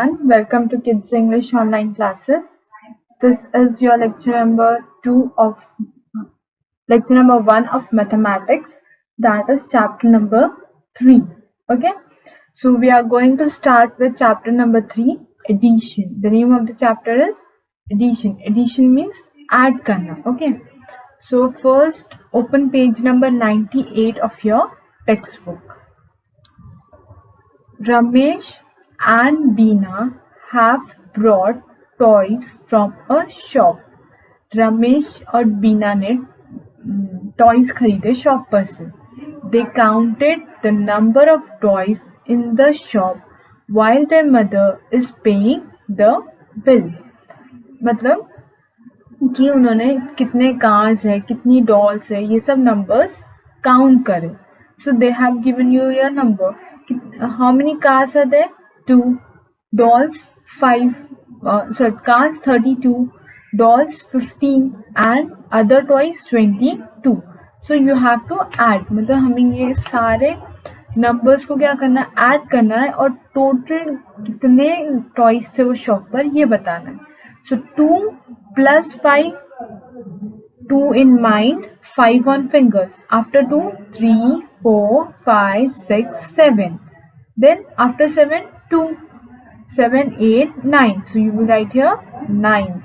everyone, welcome to Kids English online classes. This is your lecture number 1 of mathematics, that is chapter number 3. Okay, so we are going to start with chapter number 3, addition. The name of the chapter is addition. Addition means add karna. Okay, so first open page number 98 of your textbook. Ramesh and Beena have brought toys from a shop. Ramesh और बीना ने toys खरीदे shop पर से. They counted the number of toys in the shop while their mother is paying the bill. मतलब कि उन्होंने कितने cars है, कितनी डॉल्स है, ये सब नंबर्स काउंट करें. So they have given you your number. How many cars are there? 2. Dolls 5. Cars 32. Dolls 15 and other toys 22. So you have to add. मतलब हमें ये सारे नंबर्स को क्या करना है, ऐड करना है और टोटल कितने टॉयज थे वो शॉप पर ये बताना है. So 2 plus 5. 2 in mind, 5 on fingers. After 2, 3, 4, 5, 6, 7. Then after 7, 2. 7, 8, 9. So you will write here 9.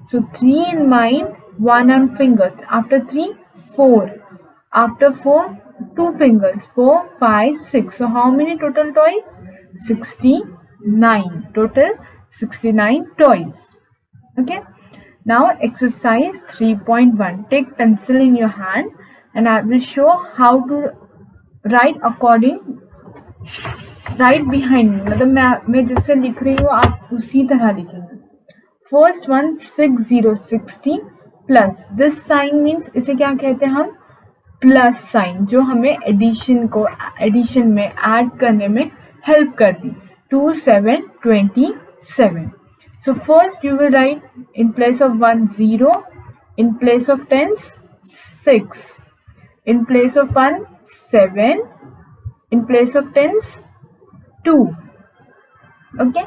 So 3 in mind, 1 on fingers. After 3, 4. After 4, 2 fingers. 4, 5, 6. So how many total toys? 69. Total 69 toys. Okay. Now exercise 3.1. Take pencil in your hand and I will show how to write right behind me. मतलब मैं जैसे लिख रही हूँ आप उसी तरह लिखेंगे. First one 6060 plus. This sign means इसे क्या कहते हैं हम? प्लस साइन, जो हमें एडिशन में ऐड करने में हेल्प करती. 2 7 27. So first you will write in place of 1 0, in place of tens 6, in place of 1 7, in place of tens 2. Okay,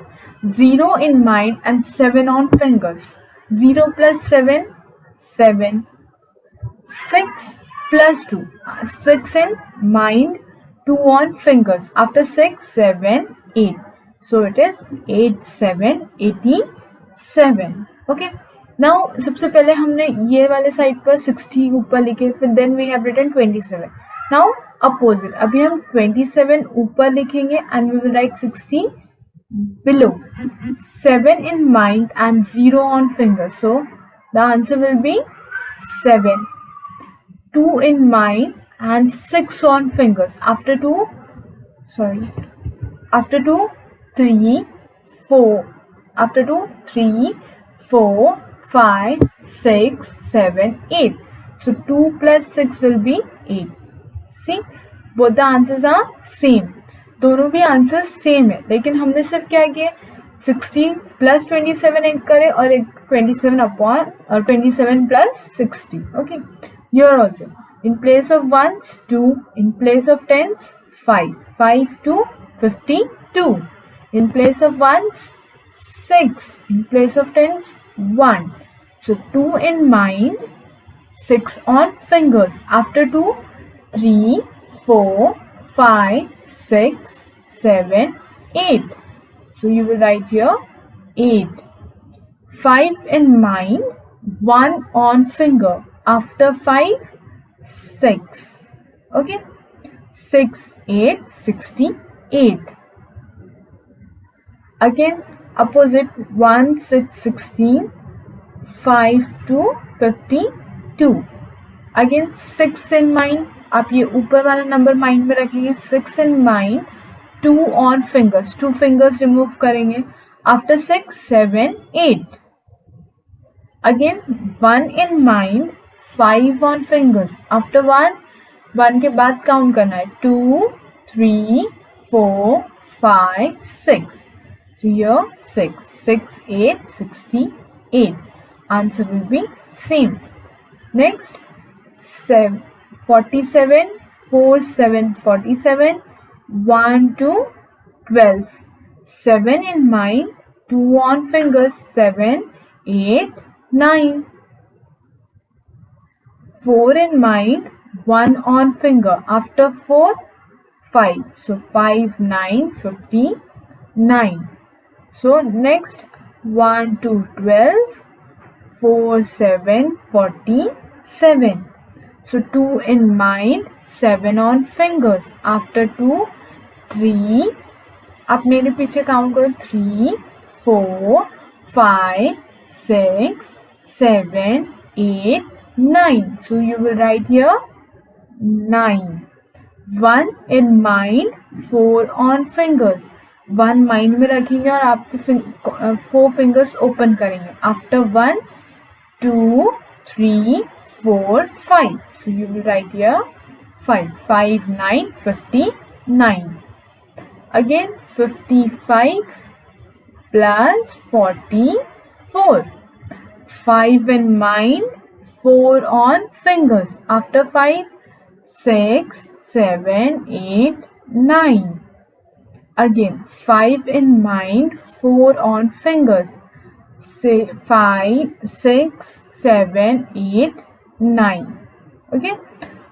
0 in mind and 7 on fingers. 0 plus 7 7. 6 plus 2 6 in mind, 2 on fingers. After 6 7 8. So it is 8 7 87. Okay. Now सबसे पहले हमने ये वाले side पर 60 ऊपर लिखे, फिर then we have written 27. Now opposite. अभी हम 27 ऊपर लिखेंगे and we will write 60 below. 7 in mind and 0 on fingers. So the answer will be 7. 2 in mind and 6 on fingers. After 2 3 4. After 2 3 4 5 6 7 8. So 2 plus 6 will be 8. See, both the answers are same. दोनों भी answers same है, लेकिन हमने सिर्फ क्या किया, 16 plus 27 एक करे और एक 27 अपॉन और 27 plus 60. Okay. Here also in place of ones 2, in place of tens 5. 5 to 52. In place of ones 6, in place of tens 1. So 2 in mind, 6 on fingers. After 2 3 4 5 6 7 8. So you will write here 8. 5 in mind, 1 on finger. After 5 6. Okay. 6 8 68. Again opposite 1 6 16. 5 to 52. Again 6 in mind. आप ये ऊपर वाला number mind में रखेंगे. 6 in mind, 2 on fingers. 2 fingers remove करेंगे. After 6 7 8. Again 1 in mind, 5 on fingers. After 1 के बाद count करना है. 2 3 4 5 6. So here 6 6 8 68. Answer will be same. Next 47 4 7 47. 1 to 12. 7 in mind, 2 on fingers, 7, 8, 9. 4 in mind, 1 on finger. After 4, 5. So 5, 9, 59. So next 1, 2, 12, 4, 7, 47. So 2 in mind, 7 on fingers. After 2, 3. आप मेरे पीछे count करो 3, 4, 5, 6, 7, 8, 9. So you will write here 9. 1 in mind, 4 on fingers. 1 mind में रखेंगे और आपके 4 fingers open करेंगे. After 1, 2, 3, 4, 5. So you will write here 5. 5, 9, 59. Again 55 plus 44. 5 in mind, 4 on fingers. After 5, 6, 7, 8, 9. Again 5 in mind, 4 on fingers. 5, 6, 7, 8, 9. Okay,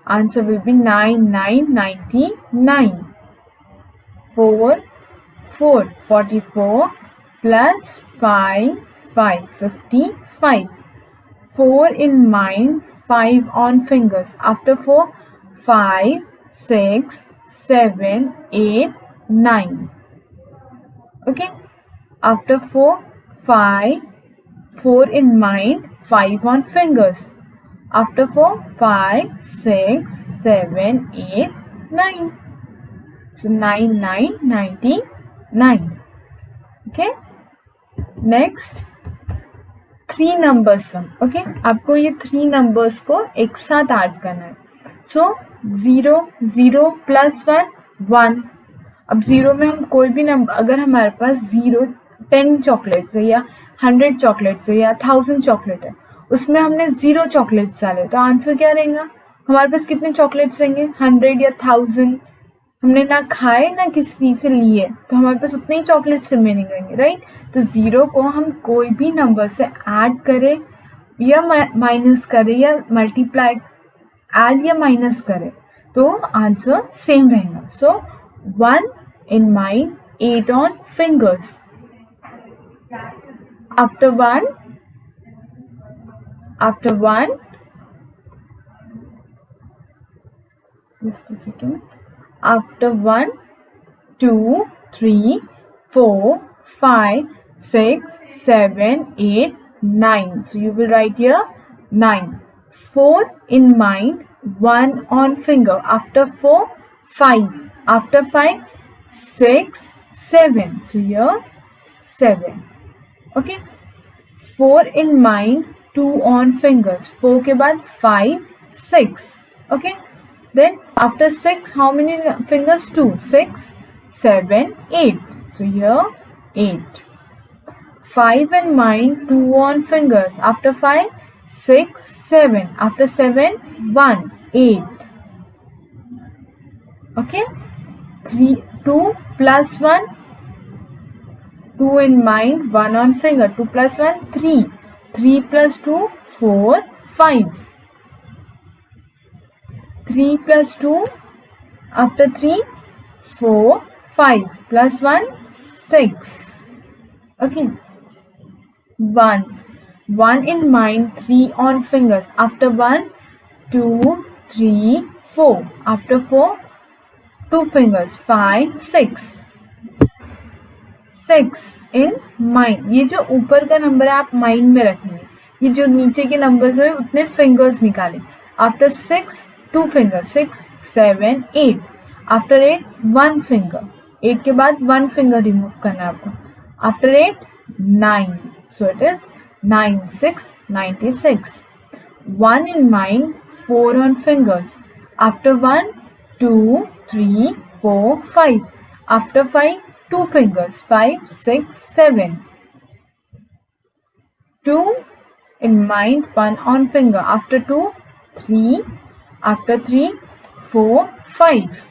answer will be 9, 9, 99. 4, 4, 44 plus 5, 5, 55. 4 in mind, 5 on fingers. After 4, 5, 6, 7, 8, 9. Okay. After 4, 5, 4 in mind, 5 on fingers. After 4, 5, 6, 7, 8, 9. So 9, 9, 99. Okay. Next 3 numbers sum. Okay. आपको ये 3 numbers को एक साथ add करना है. So 0, 0 plus 1, 1. अब 0 में हम कोई भी नंबर, अगर हमारे पास 0 10 चॉकलेट्स है या 100 चॉकलेट्स है या 1000 चॉकलेट है, उसमें हमने 0 चॉकलेट्स डाले तो आंसर क्या रहेगा? हमारे पास कितने चॉकलेट्स रहेंगे? 100 या 1000. हमने ना खाए ना किसी से लिए, तो हमारे पास उतने ही चॉकलेट्स रिमेनिंग रहेंगे, राइट? तो 0 को हम कोई भी नंबर से ऐड करें या माइनस करें या मल्टीप्लाई, ऐड या माइनस करें, तो आंसर सेम रहेगा. सो 1 in mind, 8 on fingers. After 1, just a second. After 1, 2, 3, 4, 5, 6, 7, 8, 9. So you will write here 9. 4 in mind, 1 on finger. After 4, 5. After 5, 6, 7. So here 7. Okay. 4 in mind, 2 on fingers. 4 के बाद 5, 6. Okay. Then after 6, how many fingers? 2, 6, 7, 8. So here 8. 5 in mind, 2 on fingers. After 5, 6, 7. After 7, 1, 8. Okay. 2 plus 1, 2 in mind, 1 on finger. 2 plus 1, 3. 3 plus 2, 4, 5. 3 plus 2, after 3, 4, 5. Plus 1, 6. Okay. 1. 1 in mind, 3 on fingers. After 1, 2, 3, 4. After 4, 2 fingers. 5, 6. 6 in mind. ये जो ऊपर का number है आप mind में रखेंगे. ये जो नीचे के नंबर्स है उतने फिंगर्स निकालें. After 6, 2 fingers. 6, 7, 8. After 8, 1 finger. 8 के बाद 1 finger remove करना है आपको. After 8, 9. So it is 9, 6, 96. 1 in mind, 4 on fingers. After 1, 2, 3, 4, 5. After 5, 2 fingers. 5, 6, 7. 2 in mind, 1 on finger. After 2, 3. After 3, 4, 5.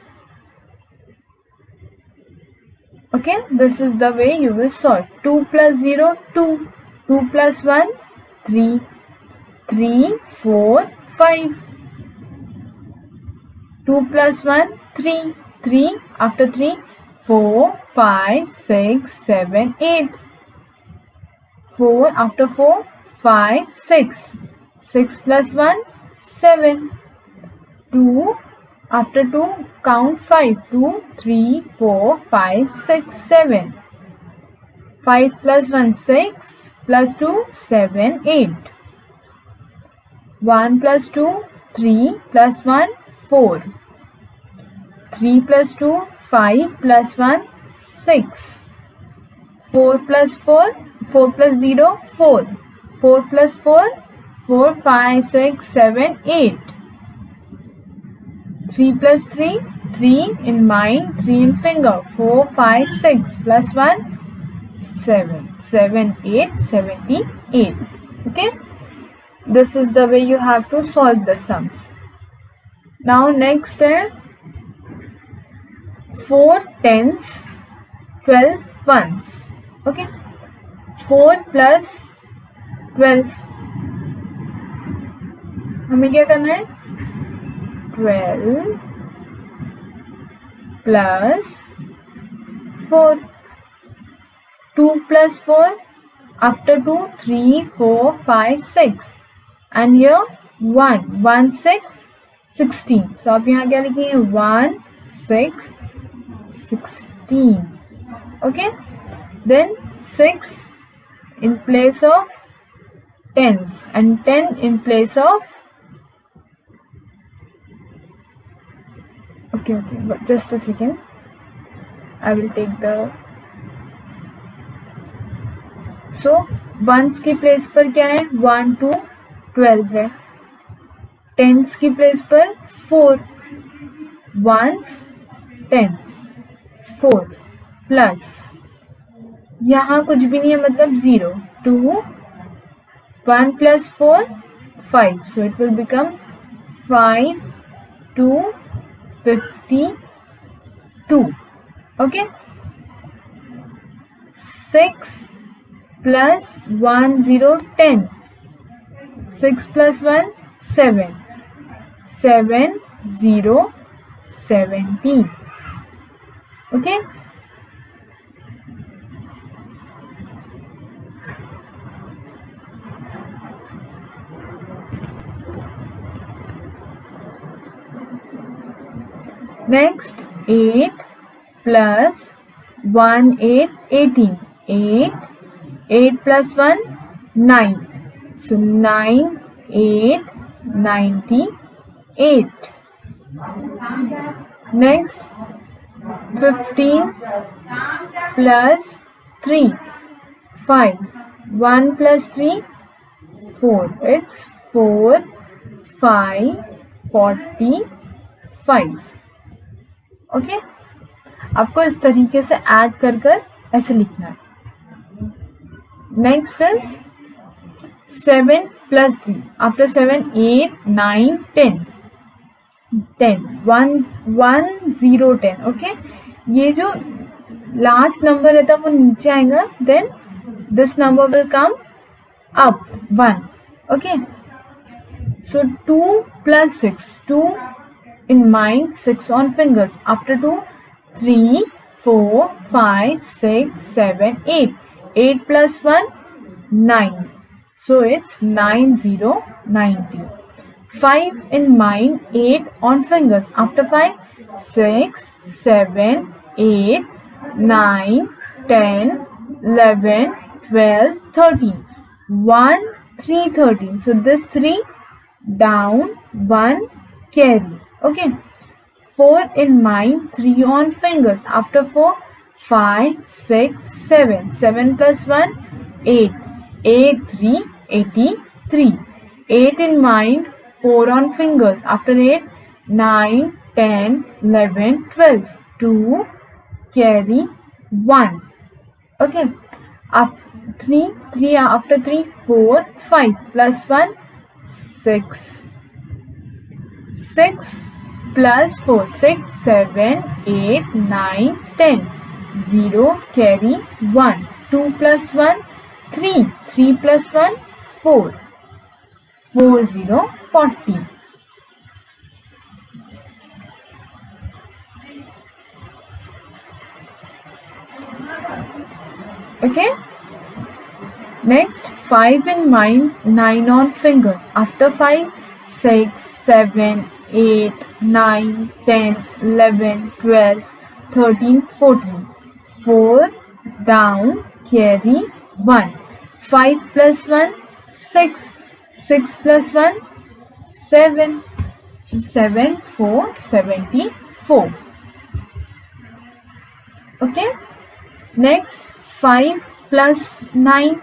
Okay, this is the way you will solve. 2 plus 0, 2. 2 plus 1, 3. 3, 4, 5. 2 plus 1, 3. 3, after 3, 4, 5, 6, 7, 8. 4, after 4, 5, 6. 6 plus 1, 7. 2, after 2, count 5. 2, 3, 4, 5, 6, 7. 5 plus 1, 6. Plus 2, 7, 8. 1 plus 2, 3. Plus 1, 4. 3 plus 2, 5 plus 1, 6. 4 plus 4, 4 plus 0, 4. 4 plus 4, 4, 5, 6, 7, 8. 3 plus 3, 3 in mind, 3 in finger. 4, 5, 6 plus 1, 7. 7, 8, 78. Okay? This is the way you have to solve the sums. Now next is 4 tens, 12 ones. Okay? 4 plus 12. हमें क्या करना है? 12 plus 4. 2 plus 4. After 2, 3, 4, 5, 6. And here 1. 1, 6, 16. So आप यहाँ क्या लिखेंगे? 1, 6, 16. Okay? Then 6 in place of tens and 10 in place of okay, but just a second. I will take the so ones की place पर क्या है? 1 to 12 है. टेंस की प्लेस पर 4. वंस, टेंस, 4 प्लस यहाँ कुछ भी नहीं है मतलब 0. 2. 1 plus 4, 5. So it will become 5 to 52. Okay? 6 plus 1, 0, 10. 6 plus 1, 7. 7, 0, 17. Okay? Next, 8 plus 1, 8, 18. 8. 8 plus 1, 9. So 9, 8, 98. Next, 15 plus 3, 5. 1 plus 3, 4. It's 4, 5, 45. Okay? आपको इस तरीके से ऐड कर कर ऐसे लिखना है. Next is 7 plus 3. After 7, 8, 9, 10. 10. 1, 1, 0, 10. Okay? ये जो लास्ट नंबर रहता है वो नीचे आएगा. Then this number will come up 1. Okay? So 2 plus 6. 2 in mind, 6 on fingers. After 2, 3, 4, 5, 6, 7, 8. 8 plus 1, 9. So it's 9, 0, 90. 5 in mind, 8 on fingers. After 5, 6, 7, 8, 9, 10, 11, 12, 13. 1, 3, 13. So this 3 down, 1 carry. Okay, 4 in mind, 3 on fingers. After 4, 5, 6, 7. 7 plus 1, 8. 8, 3, 83. 8 in mind, 4 on fingers. After 8, 9, 10, 11, 12. 2, carry 1. Okay, after 3 after 3, 4, 5 plus 1, 6. 6 plus 4, 6, 7, 8, 9, 10. 0, carry 1. 2 plus 1, 3. 3 plus 1, 4. 4 0, 40. Okay. Next, 5 in mind, 9 on fingers. After 5, 6, 7, 8, 9, 10, 11, 12, 13, 14. 4 down, carry 1. 5 plus 1, 6. 6 plus 1, 7. So 7, 4, 74. Okay. Next, 5 plus 9.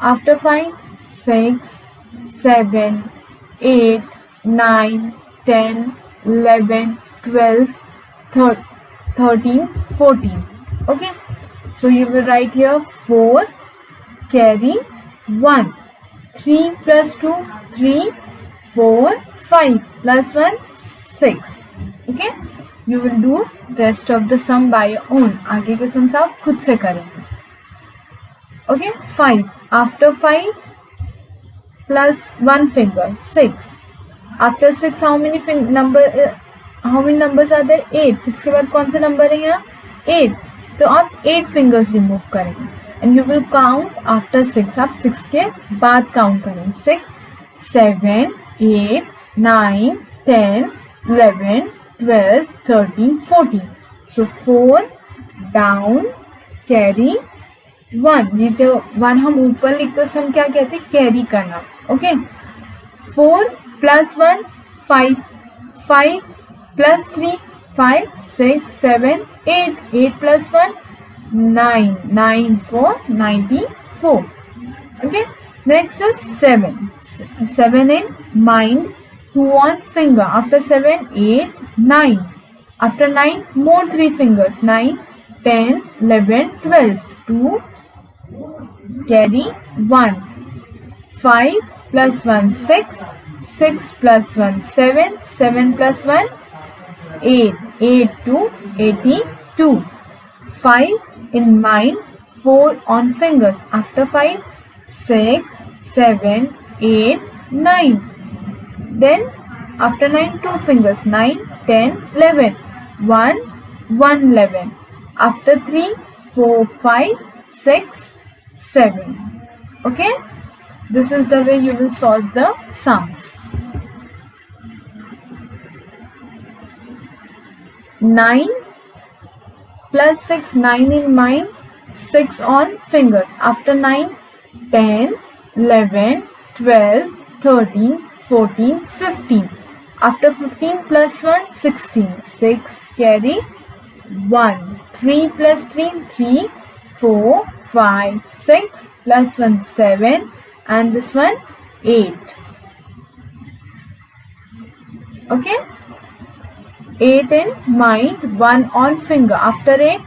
After 5, 6, 7, 8, 9, 10, 11, 12, 13, 14. Okay. So you will write here 4, carry 1. 3 plus 2, 3, 4, 5 plus 1, 6. Okay. You will do rest of the sum by your own. आगे के sums आप खुद से करेंगे. Okay, 5. After 5 plus 1 finger, 6. After 6, how many numbers are there? 8. 6 के बाद कौन से number है यहाँ? 8. तो आप 8 fingers remove करेंगे. And you will count after 6. आप 6 के बाद count करेंगे. 6, 7, 8, 9, 10, 11, 12, 13, 14. So 4 down, carry 1. ये जो 1 हम ऊपर लिखते हैं हम क्या कहते हैं? कैरी करना. Okay. 4 plus 1, 5. 5 plus 3, 5. 6, 7, 8. 8 plus 1, 9. 9, 4, 94. Okay. Next is 7. 7 in mind, 2 on finger. After 7, 8, 9. After 9, more 3 fingers. 9, 10, 11, 12. 2, carry 1. 5 plus 1, 6. 6 plus 1, 7. 7 plus 1, 8. 8 to 82. 5 in mind, 4 on fingers. After 5, 6, 7, 8, 9. Then after 9, 2 fingers. 9, 10, 11. 1, 1, 11. After 3, 4, 5, 6, 7. Okay. This is the way you will solve the sums. 9 plus 6, 9 in mind, 6 on fingers. After 9, 10, 11, 12, 13, 14, 15. After 15 plus 1, 16. 6, carry 1. 3 plus 3, 3, 4, 5, 6 plus 1, 7. And this one, 8. Okay. 8 in mind, 1 on finger. After 8,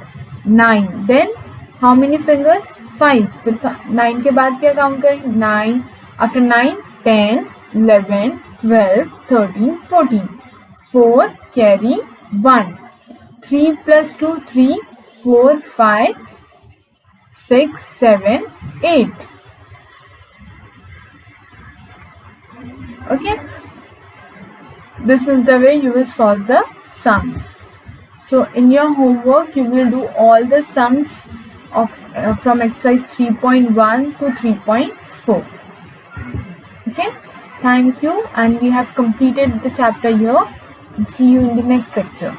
9. Then how many fingers? 5. फिर 9 के बाद क्या count करेंगे? 9. After 9, 10, 11, 12, 13, 14. 4, carry 1. 3 plus 2, 3, 4, 5, 6, 7, 8. Okay. This is the way you will solve the sums. So in your homework, you will do all the sums of from exercise 3.1 to 3.4. Okay. Thank you, and we have completed the chapter here. See you in the next lecture.